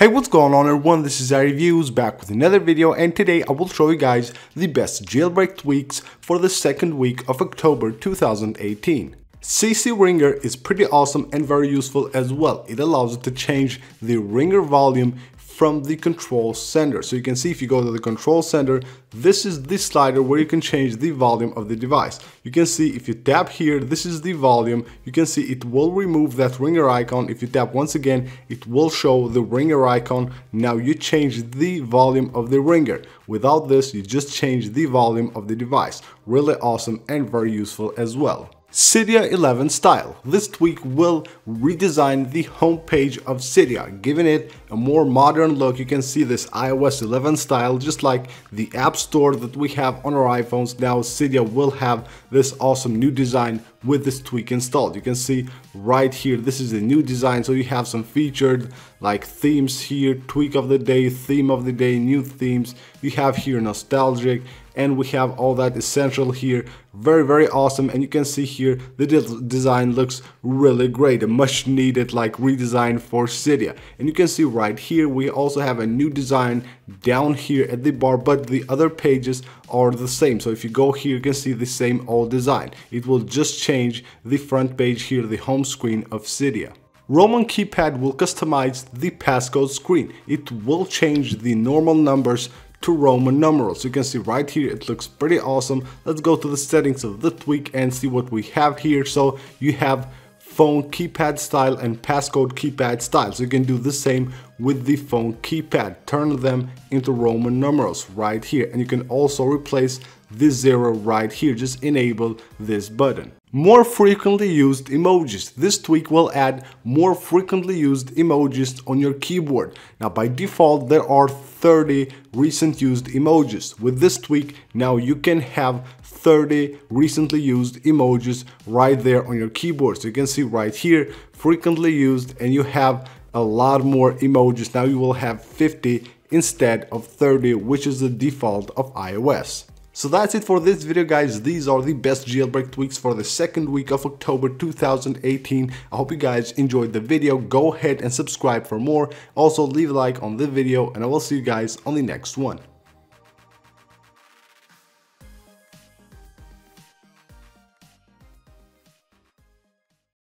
Hey, what's going on everyone, this is iReviews back with another video, and today I will show you guys the best jailbreak tweaks for the second week of October 2018. CCRinger is pretty awesome and very useful as well. It allows you to change the ringer volume from the control center. So you can see if you go to the control center, this is the slider where you can change the volume of the device. You can see if you tap here, this is the volume. You can see it will remove that ringer icon. If you tap once again, it will show the ringer icon. Now you change the volume of the ringer. Without this, you just change the volume of the device. Really awesome and very useful as well. CydiaXIstyle. This tweak will redesign the homepage of Cydia, giving it a more modern look. You can see this iOS 11 style, just like the App Store that we have on our iPhones. Now Cydia will have this awesome new design with this tweak installed. You can see right here, this is a new design, so you have some featured like themes here, tweak of the day, theme of the day, new themes. You have here nostalgic, and we have all that essential here. Very awesome. And you can see here the design looks really great, a much needed like redesign for Cydia. And you can see right here we also have a new design down here at the bar, but the other pages are the same. So if you go here, you can see the same old design. It will just change the front page here, the home screen of Cydia. RomanKeypad will customize the passcode screen. It will change the normal numbers to Roman numerals. You can see right here, it looks pretty awesome. Let's go to the settings of the tweak and see what we have here. So you have phone keypad style and passcode keypad style. So you can do the same with the phone keypad. Turn them into Roman numerals right here. And you can also replace the 0 right here. Just enable this button. More frequently used emojis. This tweak will add more frequently used emojis on your keyboard. Now by default there are 30 recent used emojis. With this tweak now you can have 30 recently used emojis right there on your keyboard. So you can see right here frequently used, and you have a lot more emojis. Now you will have 50 instead of 30, which is the default of iOS. So that's it for this video, guys. These are the best jailbreak tweaks for the second week of October 2018. I hope you guys enjoyed the video. Go ahead and subscribe for more. Also leave a like on the video, and I will see you guys on the next one.